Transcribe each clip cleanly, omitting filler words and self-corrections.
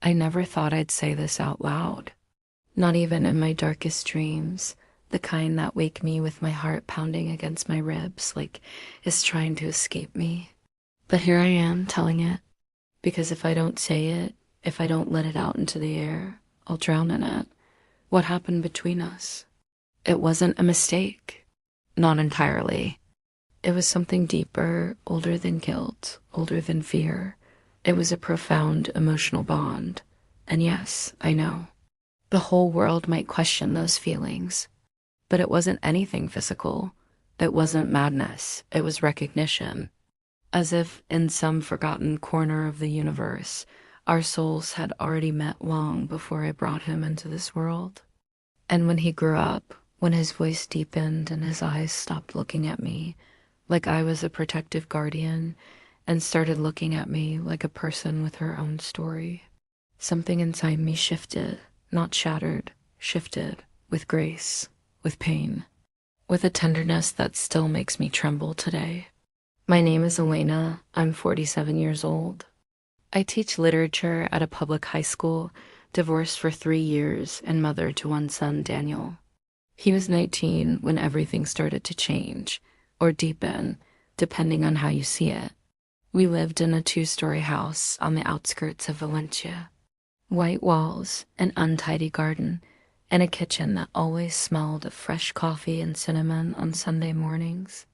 I never thought I'd say this out loud. Not even in my darkest dreams, the kind that wake me with my heart pounding against my ribs like it's trying to escape me. But here I am telling it, because if I don't say it, if I don't let it out into the air, I'll drown in it. What happened between us? It wasn't a mistake. Not entirely. It was something deeper, older than guilt, older than fear. It was a profound emotional bond. And yes, I know. The whole world might question those feelings. But it wasn't anything physical. It wasn't madness. It was recognition. As if in some forgotten corner of the universe, our souls had already met long before I brought him into this world. And when he grew up, when his voice deepened and his eyes stopped looking at me like I was a protective guardian and started looking at me like a person with her own story, something inside me shifted, not shattered, shifted with grace, with pain, with a tenderness that still makes me tremble today. My name is Elena. I'm 47 years old. I teach literature at a public high school, divorced for 3 years and mother to one son, Daniel. He was 19 when everything started to change, or deepen, depending on how you see it. We lived in a 2-story house on the outskirts of Valencia. White walls, an untidy garden, and a kitchen that always smelled of fresh coffee and cinnamon on Sunday mornings.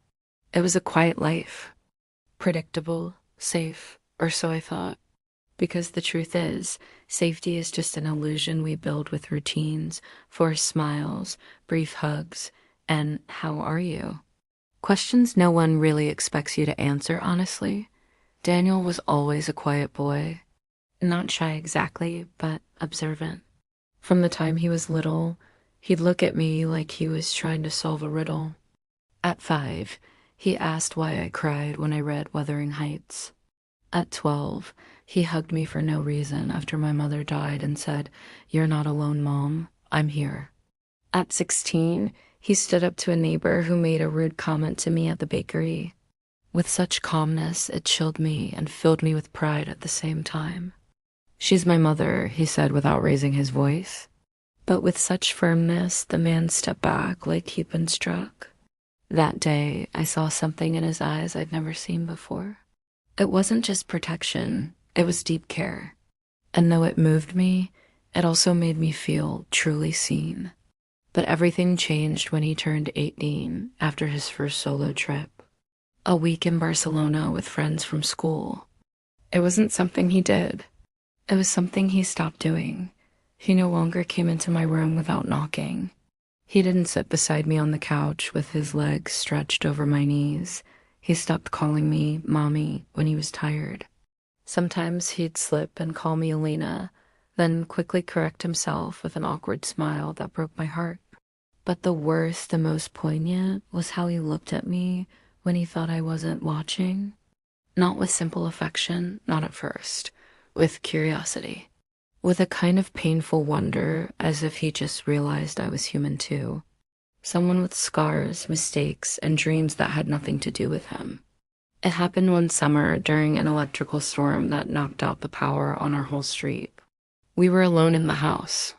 It was a quiet life. Predictable, safe, or so I thought. Because the truth is, safety is just an illusion we build with routines, forced smiles, brief hugs, and how are you? Questions no one really expects you to answer, honestly. Daniel was always a quiet boy. Not shy exactly, but observant. From the time he was little, he'd look at me like he was trying to solve a riddle. At 5, he asked why I cried when I read Wuthering Heights. At 12, he hugged me for no reason after my mother died and said, "You're not alone, Mom. I'm here." At 16, he stood up to a neighbor who made a rude comment to me at the bakery. With such calmness, it chilled me and filled me with pride at the same time. "She's my mother," he said without raising his voice. But with such firmness, the man stepped back like he'd been struck. That day, I saw something in his eyes I'd never seen before. It wasn't just protection, it was deep care. And though it moved me, it also made me feel truly seen. But everything changed when he turned 18 after his first solo trip. A week in Barcelona with friends from school. It wasn't something he did. It was something he stopped doing. He no longer came into my room without knocking. He didn't sit beside me on the couch with his legs stretched over my knees. He stopped calling me Mommy when he was tired. Sometimes he'd slip and call me Elena, then quickly correct himself with an awkward smile that broke my heart. But the worst and most poignant was how he looked at me when he thought I wasn't watching. Not with simple affection, not at first, with curiosity. With a kind of painful wonder, as if he just realized I was human too. Someone with scars, mistakes, and dreams that had nothing to do with him. It happened one summer during an electrical storm that knocked out the power on our whole street. We were alone in the house.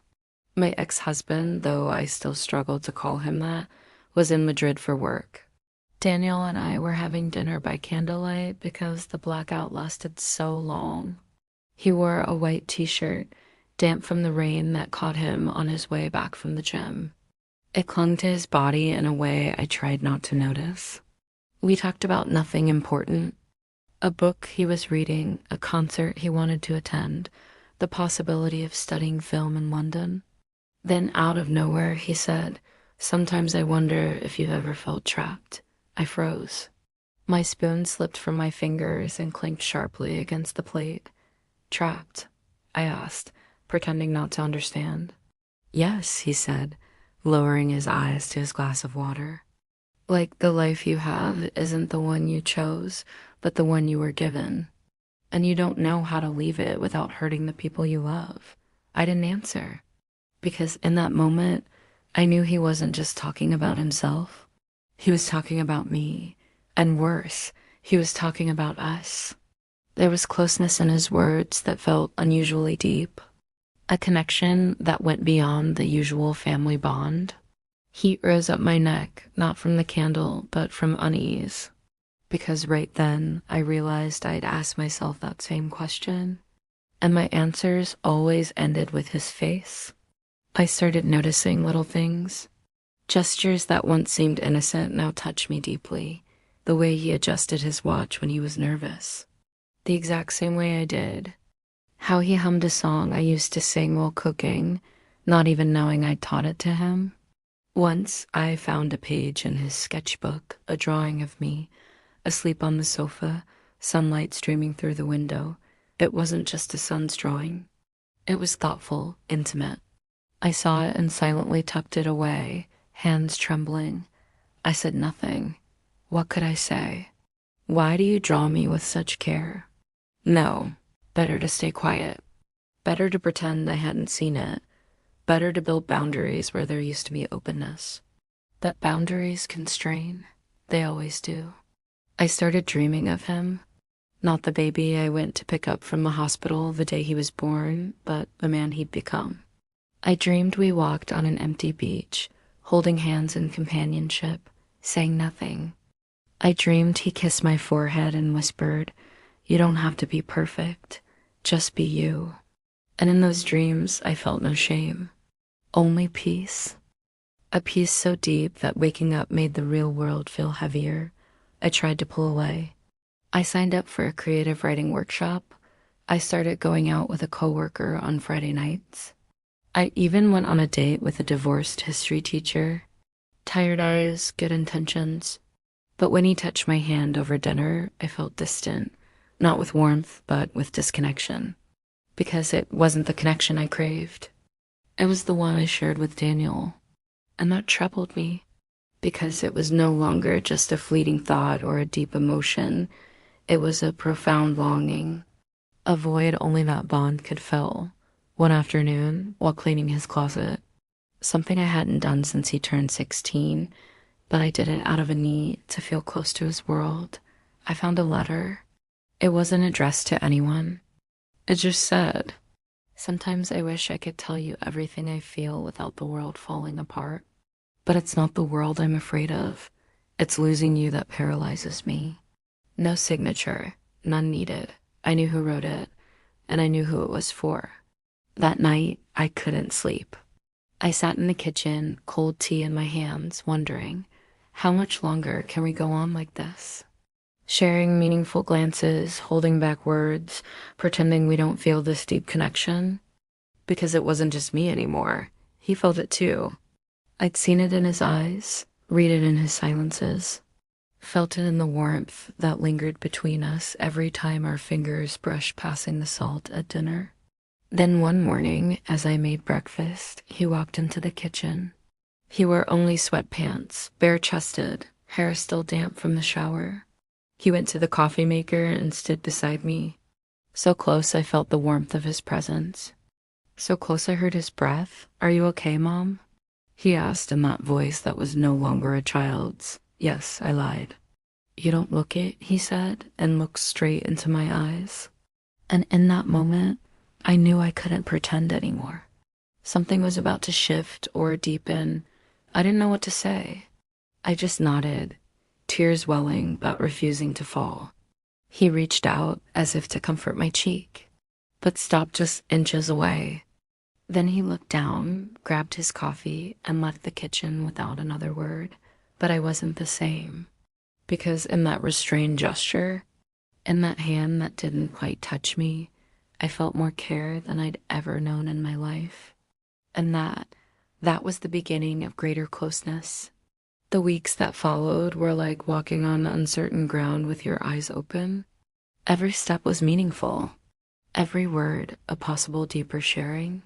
My ex-husband, though I still struggled to call him that, was in Madrid for work. Daniel and I were having dinner by candlelight because the blackout lasted so long. He wore a white t-shirt, damp from the rain that caught him on his way back from the gym. It clung to his body in a way I tried not to notice. We talked about nothing important. A book he was reading, a concert he wanted to attend, the possibility of studying film in London. Then out of nowhere, he said, "Sometimes I wonder if you've ever felt trapped." I froze. My spoon slipped from my fingers and clinked sharply against the plate. "Trapped?" I asked, pretending not to understand. "Yes," he said, lowering his eyes to his glass of water. "Like the life you have isn't the one you chose, but the one you were given. And you don't know how to leave it without hurting the people you love." I didn't answer, because in that moment, I knew he wasn't just talking about himself. He was talking about me, and worse, he was talking about us. There was closeness in his words that felt unusually deep, a connection that went beyond the usual family bond. Heat rose up my neck, not from the candle, but from unease, because right then I realized I'd asked myself that same question, and my answers always ended with his face. I started noticing little things. Gestures that once seemed innocent now touched me deeply. The way he adjusted his watch when he was nervous. The exact same way I did. How he hummed a song I used to sing while cooking, not even knowing I taught it to him. Once I found a page in his sketchbook, a drawing of me, asleep on the sofa, sunlight streaming through the window. It wasn't just a son's drawing. It was thoughtful, intimate. I saw it and silently tucked it away, hands trembling. I said nothing. What could I say? Why do you draw me with such care? No, better to stay quiet. Better to pretend I hadn't seen it. Better to build boundaries where there used to be openness. That boundaries constrain. They always do. I started dreaming of him. Not the baby I went to pick up from the hospital the day he was born, but the man he'd become. I dreamed we walked on an empty beach, holding hands in companionship, saying nothing. I dreamed he kissed my forehead and whispered, "You don't have to be perfect, just be you." And in those dreams, I felt no shame, only peace. A peace so deep that waking up made the real world feel heavier. I tried to pull away. I signed up for a creative writing workshop. I started going out with a coworker on Friday nights. I even went on a date with a divorced history teacher. Tired eyes, good intentions. But when he touched my hand over dinner, I felt distant, not with warmth, but with disconnection. Because it wasn't the connection I craved. It was the one I shared with Daniel. And that troubled me, because it was no longer just a fleeting thought or a deep emotion. It was a profound longing, a void only that bond could fill. One afternoon, while cleaning his closet, something I hadn't done since he turned 16, but I did it out of a need to feel close to his world, I found a letter. It wasn't addressed to anyone. It just said, "Sometimes I wish I could tell you everything I feel without the world falling apart. But it's not the world I'm afraid of. It's losing you that paralyzes me." No signature, none needed. I knew who wrote it, and I knew who it was for. That night, I couldn't sleep. I sat in the kitchen, cold tea in my hands, wondering, how much longer can we go on like this? Sharing meaningful glances, holding back words, pretending we don't feel this deep connection. Because it wasn't just me anymore. He felt it too. I'd seen it in his eyes, read it in his silences, felt it in the warmth that lingered between us every time our fingers brushed passing the salt at dinner. Then one morning, as I made breakfast, he walked into the kitchen. He wore only sweatpants, bare-chested, hair still damp from the shower. He went to the coffee maker and stood beside me. So close I felt the warmth of his presence. So close I heard his breath. "Are you okay, Mom?" He asked in that voice that was no longer a child's. Yes, I lied. "You don't look it," he said, and looked straight into my eyes. And in that moment, I knew I couldn't pretend anymore. Something was about to shift or deepen. I didn't know what to say. I just nodded, tears welling but refusing to fall. He reached out as if to comfort my cheek, but stopped just inches away. Then he looked down, grabbed his coffee, and left the kitchen without another word. But I wasn't the same, because in that restrained gesture, in that hand that didn't quite touch me, I felt more care than I'd ever known in my life. And that was the beginning of greater closeness. The weeks that followed were like walking on uncertain ground with your eyes open. Every step was meaningful. Every word, a possible deeper sharing.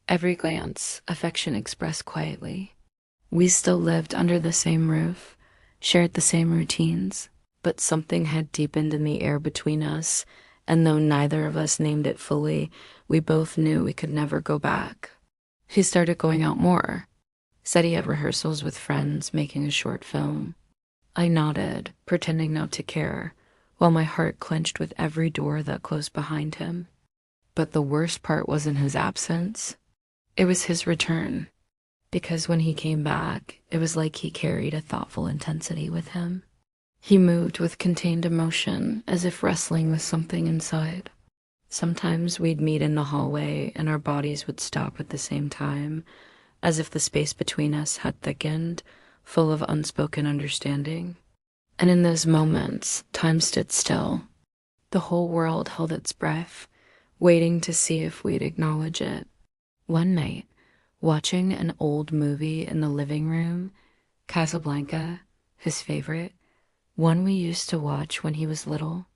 Every glance, affection expressed quietly. We still lived under the same roof, shared the same routines, but something had deepened in the air between us, and though neither of us named it fully, we both knew we could never go back. He started going out more, said he had rehearsals with friends, making a short film. I nodded, pretending not to care, while my heart clenched with every door that closed behind him. But the worst part wasn't his absence. It was his return. Because when he came back, it was like he carried a thoughtful intensity with him. He moved with contained emotion, as if wrestling with something inside. Sometimes we'd meet in the hallway and our bodies would stop at the same time, as if the space between us had thickened, full of unspoken understanding. And in those moments, time stood still. The whole world held its breath, waiting to see if we'd acknowledge it. One night, watching an old movie in the living room, Casablanca, his favorite, one we used to watch when he was little,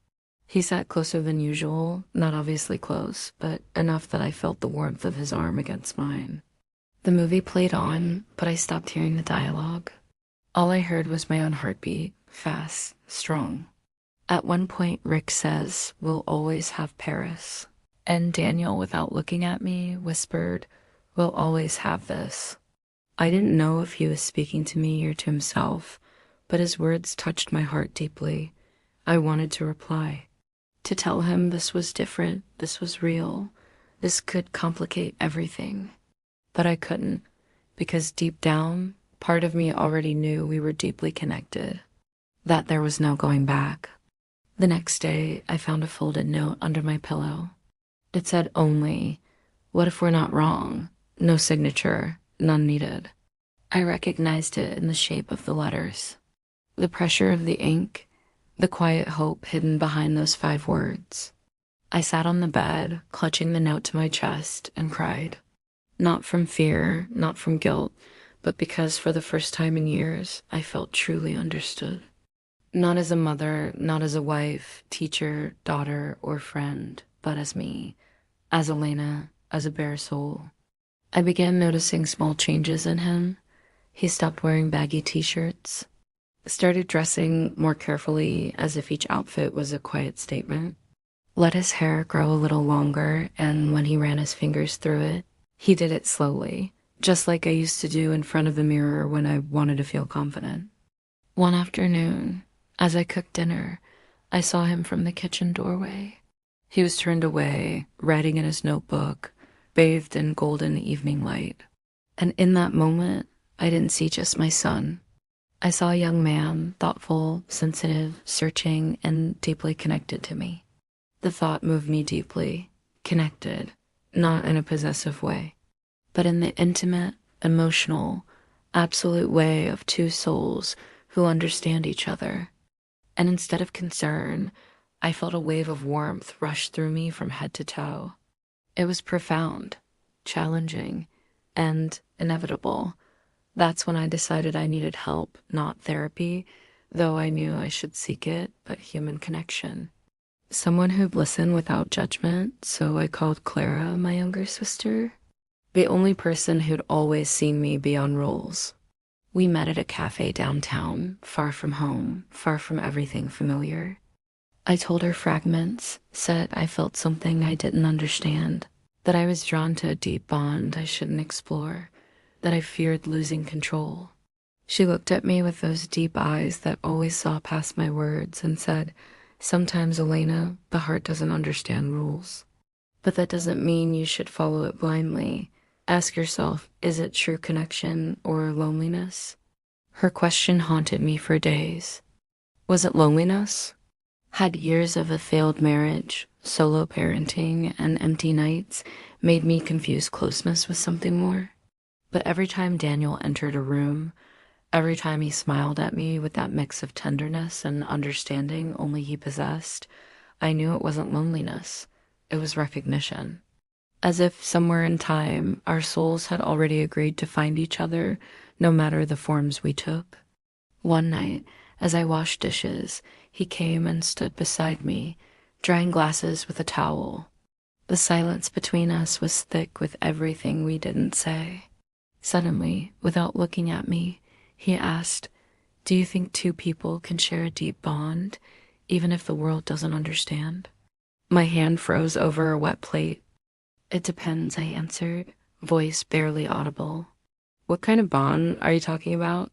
he sat closer than usual, not obviously close, but enough that I felt the warmth of his arm against mine. The movie played on, but I stopped hearing the dialogue. All I heard was my own heartbeat, fast, strong. At one point, Rick says, "We'll always have Paris." And Daniel, without looking at me, whispered, "We'll always have this." I didn't know if he was speaking to me or to himself, but his words touched my heart deeply. I wanted to reply, to tell him this was different, this was real, this could complicate everything. But I couldn't, because deep down, part of me already knew we were deeply connected, that there was no going back. The next day, I found a folded note under my pillow. It said only, "What if we're not wrong?" No signature, none needed. I recognized it in the shape of the letters, the pressure of the ink, the quiet hope hidden behind those 5 words. I sat on the bed, clutching the note to my chest, and cried. Not from fear, not from guilt, but because for the first time in years, I felt truly understood. Not as a mother, not as a wife, teacher, daughter, or friend, but as me, as Elena, as a bare soul. I began noticing small changes in him. He stopped wearing baggy t-shirts, started dressing more carefully as if each outfit was a quiet statement, let his hair grow a little longer, and when he ran his fingers through it, he did it slowly, just like I used to do in front of the mirror when I wanted to feel confident. One afternoon, as I cooked dinner, I saw him from the kitchen doorway. He was turned away, writing in his notebook, bathed in golden evening light. And in that moment, I didn't see just my son. I saw a young man, thoughtful, sensitive, searching, and deeply connected to me. The thought moved me deeply, connected, not in a possessive way, but in the intimate, emotional, absolute way of 2 souls who understand each other. And instead of concern, I felt a wave of warmth rush through me from head to toe. It was profound, challenging, and inevitable. That's when I decided I needed help, not therapy, though I knew I should seek it, but human connection. Someone who'd listen without judgment, so I called Clara, my younger sister, the only person who'd always seen me beyond roles. We met at a cafe downtown, far from home, far from everything familiar. I told her fragments, said I felt something I didn't understand, that I was drawn to a deep bond I shouldn't explore, that I feared losing control. She looked at me with those deep eyes that always saw past my words and said, "Sometimes, Elena, the heart doesn't understand rules. But that doesn't mean you should follow it blindly. Ask yourself, is it true connection or loneliness?" Her question haunted me for days. Was it loneliness? Had years of a failed marriage, solo parenting, and empty nights made me confuse closeness with something more? But every time Daniel entered a room, every time he smiled at me with that mix of tenderness and understanding only he possessed, I knew it wasn't loneliness. It was recognition. As if somewhere in time, our souls had already agreed to find each other, no matter the forms we took. One night, as I washed dishes, he came and stood beside me, drying glasses with a towel. The silence between us was thick with everything we didn't say. Suddenly, without looking at me, he asked, "Do you think 2 people can share a deep bond, even if the world doesn't understand?" My hand froze over a wet plate. "It depends," I answered, voice barely audible. "What kind of bond are you talking about?"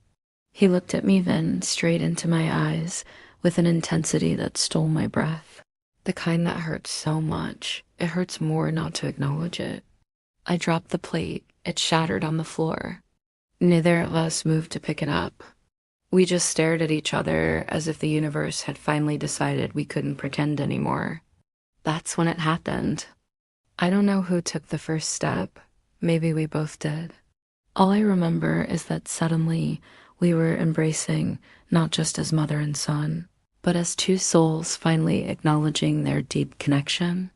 He looked at me then, straight into my eyes, with an intensity that stole my breath. The kind that hurts so much, it hurts more not to acknowledge it. I dropped the plate. It shattered on the floor. Neither of us moved to pick it up. We just stared at each other as if the universe had finally decided we couldn't pretend anymore. That's when it happened. I don't know who took the first step. Maybe we both did. All I remember is that suddenly we were embracing not just as mother and son, but as two souls finally acknowledging their deep connection.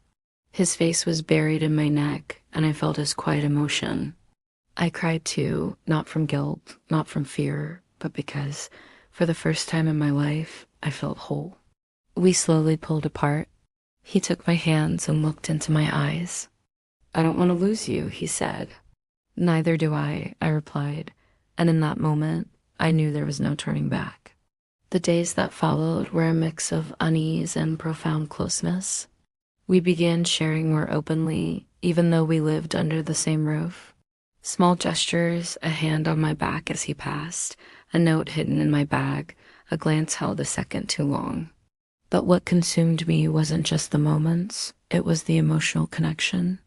His face was buried in my neck, and I felt his quiet emotion. I cried too, not from guilt, not from fear, but because, for the first time in my life, I felt whole. We slowly pulled apart. He took my hands and looked into my eyes. "I don't want to lose you," he said. "Neither do I replied, and in that moment, I knew there was no turning back. The days that followed were a mix of unease and profound closeness. We began sharing more openly, even though we lived under the same roof. Small gestures, a hand on my back as he passed, a note hidden in my bag, a glance held a second too long. But what consumed me wasn't just the moments, it was the emotional connection.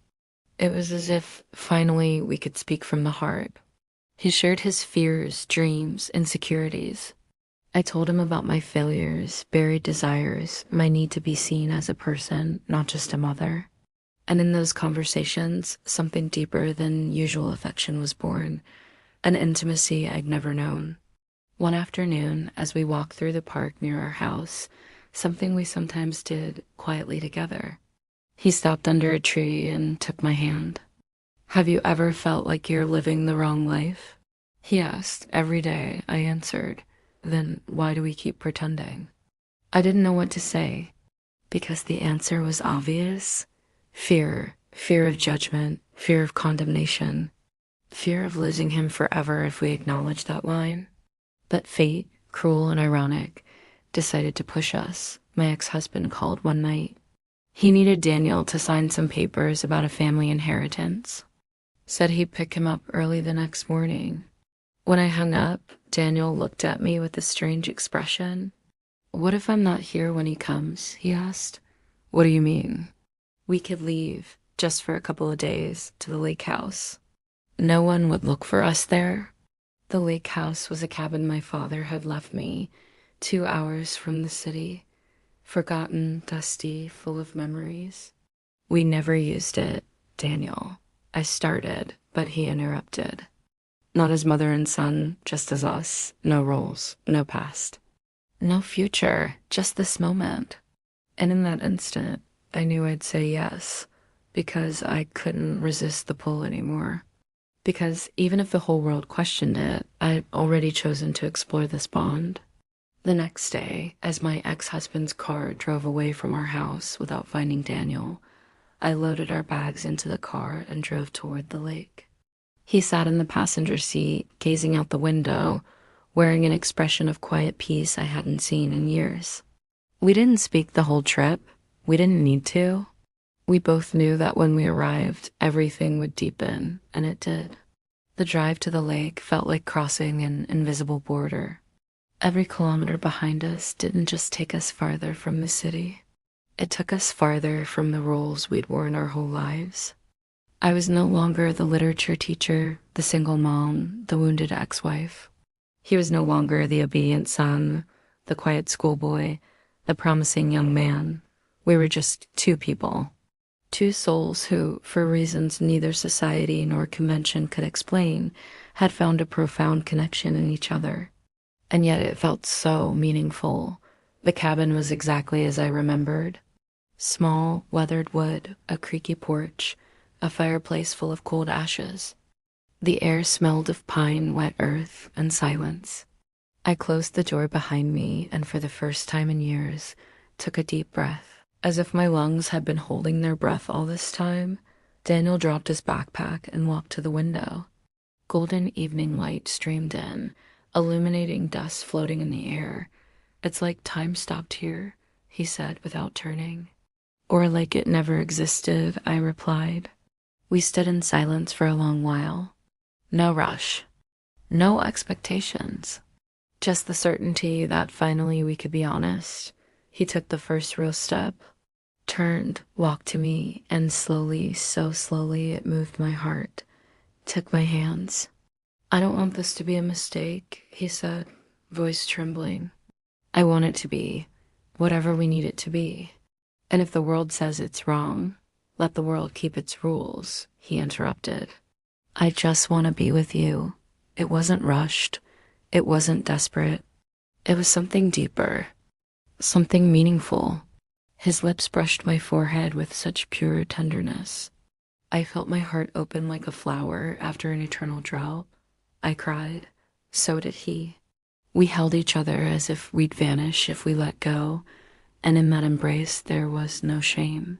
It was as if finally we could speak from the heart. He shared his fears, dreams, insecurities. I told him about my failures, buried desires, my need to be seen as a person, not just a mother. And in those conversations, something deeper than usual affection was born, an intimacy I'd never known. One afternoon, as we walked through the park near our house, something we sometimes did quietly together, he stopped under a tree and took my hand. "Have you ever felt like you're living the wrong life?" He asked. "Every day," I answered. "Then why do we keep pretending?" I didn't know what to say, because the answer was obvious. Fear of judgment, fear of condemnation, fear of losing him forever if we acknowledged that line. But fate, cruel and ironic, decided to push us. My ex-husband called one night. He needed Daniel to sign some papers about a family inheritance. Said he'd pick him up early the next morning. When I hung up, Daniel looked at me with a strange expression. "What if I'm not here when he comes?" he asked. "What do you mean?" "We could leave, just for a couple of days, to the lake house." No one would look for us there. The lake house was a cabin my father had left me, 2 hours from the city. Forgotten, dusty, full of memories. "We never used it, Daniel." I started, but he interrupted. "Not as mother and son, just as us. No roles, no past. No future, just this moment." And in that instant, I knew I'd say yes, because I couldn't resist the pull anymore. Because even if the whole world questioned it, I'd already chosen to explore this bond. The next day, as my ex-husband's car drove away from our house without finding Daniel, I loaded our bags into the car and drove toward the lake. He sat in the passenger seat, gazing out the window, wearing an expression of quiet peace I hadn't seen in years. We didn't speak the whole trip. We didn't need to. We both knew that when we arrived, everything would deepen, and it did. The drive to the lake felt like crossing an invisible border. Every kilometer behind us didn't just take us farther from the city. It took us farther from the roles we'd worn our whole lives. I was no longer the literature teacher, the single mom, the wounded ex-wife. He was no longer the obedient son, the quiet schoolboy, the promising young man. We were just two people. Two souls who, for reasons neither society nor convention could explain, had found a profound connection in each other. And yet it felt so meaningful. The cabin was exactly as I remembered. Small, weathered wood, a creaky porch, a fireplace full of cold ashes. The air smelled of pine, wet earth, and silence. I closed the door behind me and for the first time in years, took a deep breath. As if my lungs had been holding their breath all this time, Daniel dropped his backpack and walked to the window. Golden evening light streamed in, illuminating dust floating in the air. "It's like time stopped here," he said without turning. "Or like it never existed," I replied. We stood in silence for a long while. No rush. No expectations. Just the certainty that finally we could be honest. He took the first real step, turned, walked to me, and slowly, so slowly, it moved my heart, took my hands. "I don't want this to be a mistake," he said, voice trembling. "I want it to be whatever we need it to be. And if the world says it's wrong, let the world keep its rules," he interrupted. "I just want to be with you." It wasn't rushed. It wasn't desperate. It was something deeper, something meaningful. His lips brushed my forehead with such pure tenderness. I felt my heart open like a flower after an eternal drought. I cried. So did he. We held each other as if we'd vanish if we let go, and in that embrace there was no shame,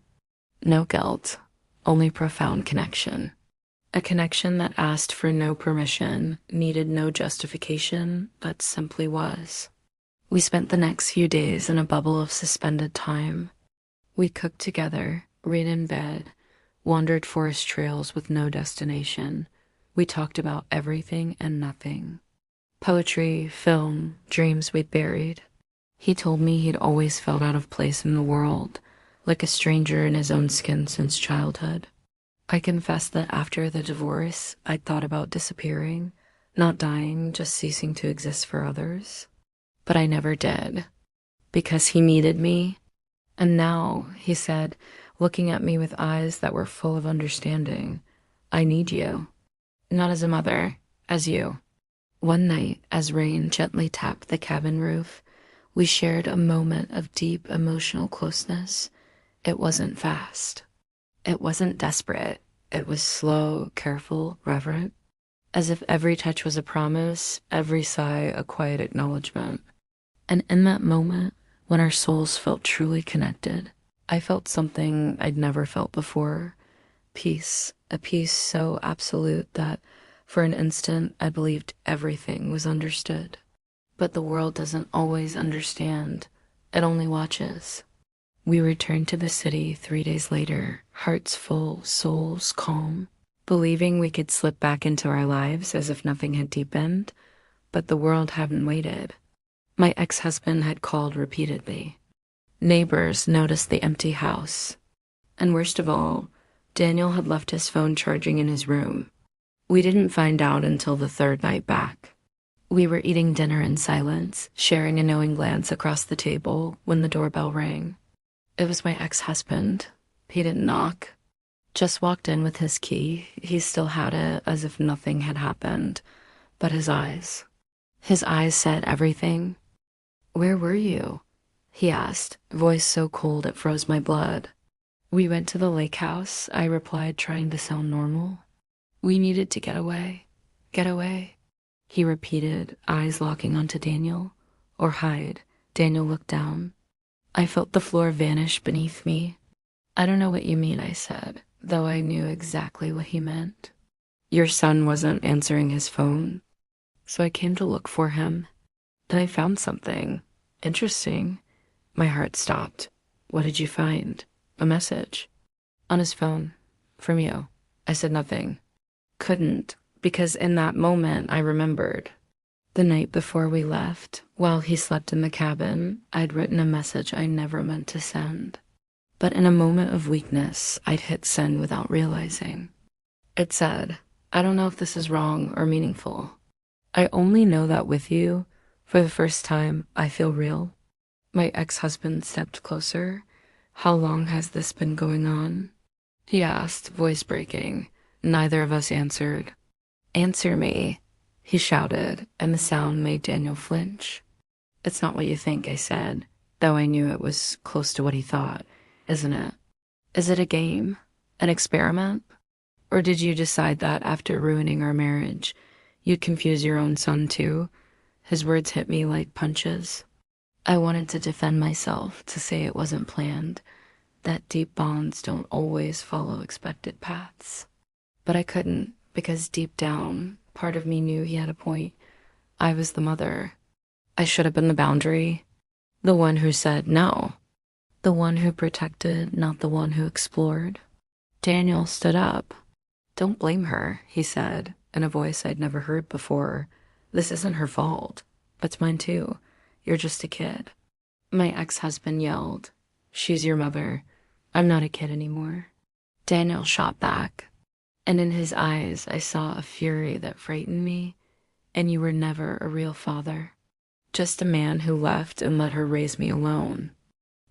no guilt, only profound connection. A connection that asked for no permission, needed no justification, but simply was. We spent the next few days in a bubble of suspended time. We cooked together, read in bed, wandered forest trails with no destination. We talked about everything and nothing. Poetry, film, dreams we'd buried. He told me he'd always felt out of place in the world, like a stranger in his own skin since childhood. I confessed that after the divorce, I'd thought about disappearing, not dying, just ceasing to exist for others. But I never did, because he needed me. And now, he said, looking at me with eyes that were full of understanding, "I need you. Not as a mother, as you." One night, as rain gently tapped the cabin roof, we shared a moment of deep emotional closeness. It wasn't fast. It wasn't desperate. It was slow, careful, reverent, as if every touch was a promise, every sigh a quiet acknowledgement. And in that moment, when our souls felt truly connected, I felt something I'd never felt before. Peace, a peace so absolute that for an instant I believed everything was understood. But the world doesn't always understand. It only watches. We returned to the city 3 days later, hearts full, souls calm, believing we could slip back into our lives as if nothing had deepened. But the world hadn't waited. My ex-husband had called repeatedly. Neighbors noticed the empty house. And worst of all, Daniel had left his phone charging in his room. We didn't find out until the third night back. We were eating dinner in silence, sharing a knowing glance across the table when the doorbell rang. It was my ex-husband. He didn't knock. Just walked in with his key. He still had it as if nothing had happened. But his eyes said everything. "Where were you?" he asked, voice so cold it froze my blood. "We went to the lake house," I replied, trying to sound normal. "We needed to get away. Get away," he repeated, eyes locking onto Daniel. "Or hide." Daniel looked down. I felt the floor vanish beneath me. "I don't know what you mean," I said, though I knew exactly what he meant. "Your son wasn't answering his phone, so I came to look for him. Then I found something interesting." My heart stopped. "What did you find?" "A message." "On his phone. From you." I said nothing. Couldn't, because in that moment I remembered. The night before we left, while he slept in the cabin, I'd written a message I never meant to send. But in a moment of weakness, I'd hit send without realizing. It said, "I don't know if this is wrong or meaningful. I only know that with you, for the first time, I feel real." My ex-husband stepped closer. "How long has this been going on?" he asked, voice breaking. Neither of us answered. "Answer me," he shouted, and the sound made Daniel flinch. "It's not what you think," I said, though I knew it was close to what he thought. "Isn't it? Is it a game? An experiment? Or did you decide that after ruining our marriage, you'd confuse your own son too?" His words hit me like punches. I wanted to defend myself, to say it wasn't planned, that deep bonds don't always follow expected paths. But I couldn't, because deep down, part of me knew he had a point. I was the mother. I should have been the boundary. The one who said no. The one who protected, not the one who explored. Daniel stood up. "Don't blame her," he said, in a voice I'd never heard before. "This isn't her fault. But mine too. You're just a kid. My ex-husband yelled, "She's your mother. I'm not a kid anymore." Daniel shot back, and in his eyes I saw a fury that frightened me. "And you were never a real father. Just a man who left and let her raise me alone."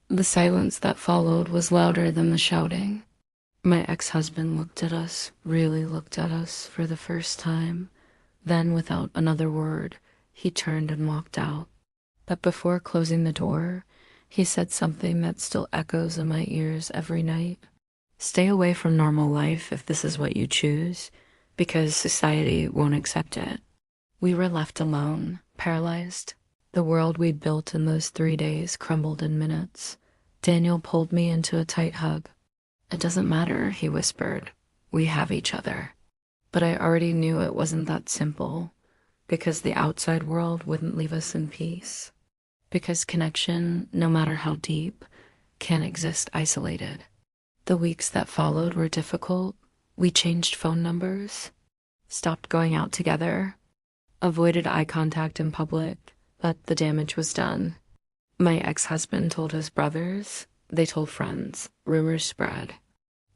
The silence that followed was louder than the shouting. My ex-husband looked at us, really looked at us for the first time. Then, without another word, he turned and walked out. But before closing the door, he said something that still echoes in my ears every night. "Stay away from normal life if this is what you choose, because society won't accept it." We were left alone, paralyzed. The world we'd built in those 3 days crumbled in minutes. Daniel pulled me into a tight hug. "It doesn't matter," he whispered. "We have each other." But I already knew it wasn't that simple, because the outside world wouldn't leave us in peace. Because connection, no matter how deep, can't exist isolated. The weeks that followed were difficult. We changed phone numbers, stopped going out together, avoided eye contact in public, but the damage was done. My ex-husband told his brothers, they told friends, rumors spread.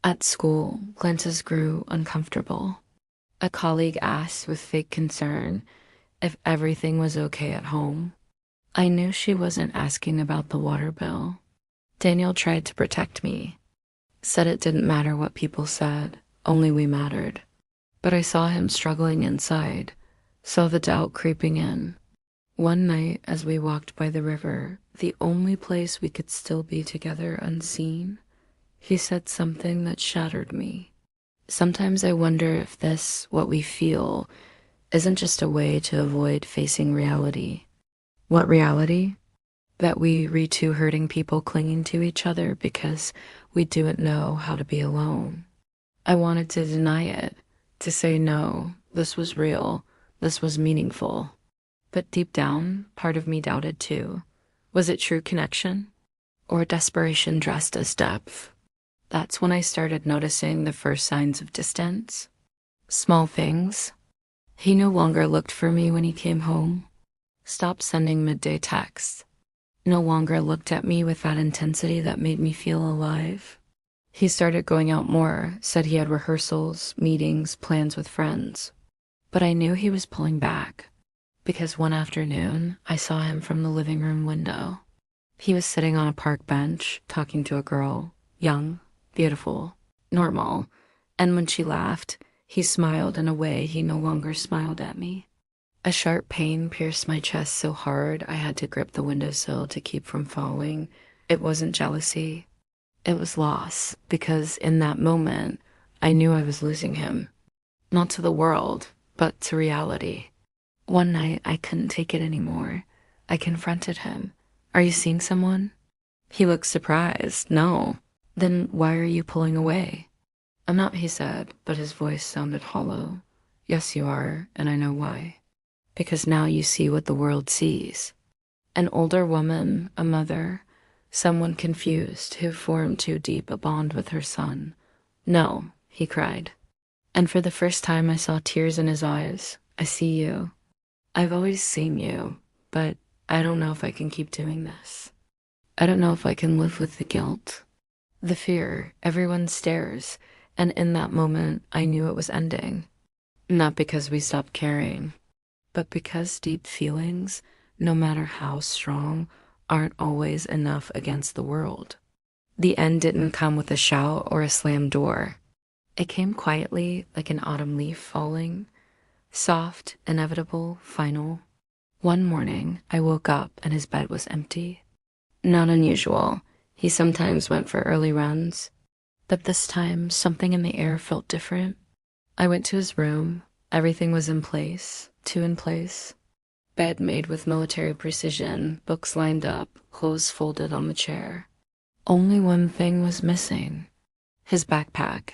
At school, glances grew uncomfortable. A colleague asked with fake concern if everything was okay at home. I knew she wasn't asking about the water bill. Daniel tried to protect me, said it didn't matter what people said, only we mattered. But I saw him struggling inside, saw the doubt creeping in. One night, as we walked by the river, the only place we could still be together unseen, he said something that shattered me. Sometimes I wonder if this, what we feel, isn't just a way to avoid facing reality. What reality? That we read two hurting people clinging to each other because we didn't know how to be alone. I wanted to deny it, to say no, this was real, this was meaningful. But deep down, part of me doubted too. Was it true connection? Or desperation dressed as depth? That's when I started noticing the first signs of distance. Small things. He no longer looked for me when he came home. Stopped sending midday texts. No longer looked at me with that intensity that made me feel alive. He started going out more, said he had rehearsals, meetings, plans with friends. But I knew he was pulling back, because one afternoon I saw him from the living room window. He was sitting on a park bench, talking to a girl, young, beautiful, normal, and when she laughed, he smiled in a way he no longer smiled at me. A sharp pain pierced my chest so hard I had to grip the windowsill to keep from falling. It wasn't jealousy. It was loss, because in that moment, I knew I was losing him. Not to the world, but to reality. One night, I couldn't take it anymore. I confronted him. "Are you seeing someone?" He looked surprised. "No." "Then why are you pulling away?" "I'm not," he said, but his voice sounded hollow. "Yes, you are, and I know why. Because now you see what the world sees. An older woman, a mother, someone confused who formed too deep a bond with her son." "No," he cried. And for the first time I saw tears in his eyes. "I see you. I've always seen you, but I don't know if I can keep doing this. I don't know if I can live with the guilt, the fear. Everyone stares, and in that moment I knew it was ending. Not because we stopped caring, but because deep feelings, no matter how strong, aren't always enough against the world. The end didn't come with a shout or a slammed door. It came quietly, like an autumn leaf falling, soft, inevitable, final. One morning, I woke up and his bed was empty. Not unusual. He sometimes went for early runs. But this time, something in the air felt different. I went to his room. Everything was in place, two in place. Bed made with military precision, books lined up, clothes folded on the chair. Only one thing was missing. His backpack,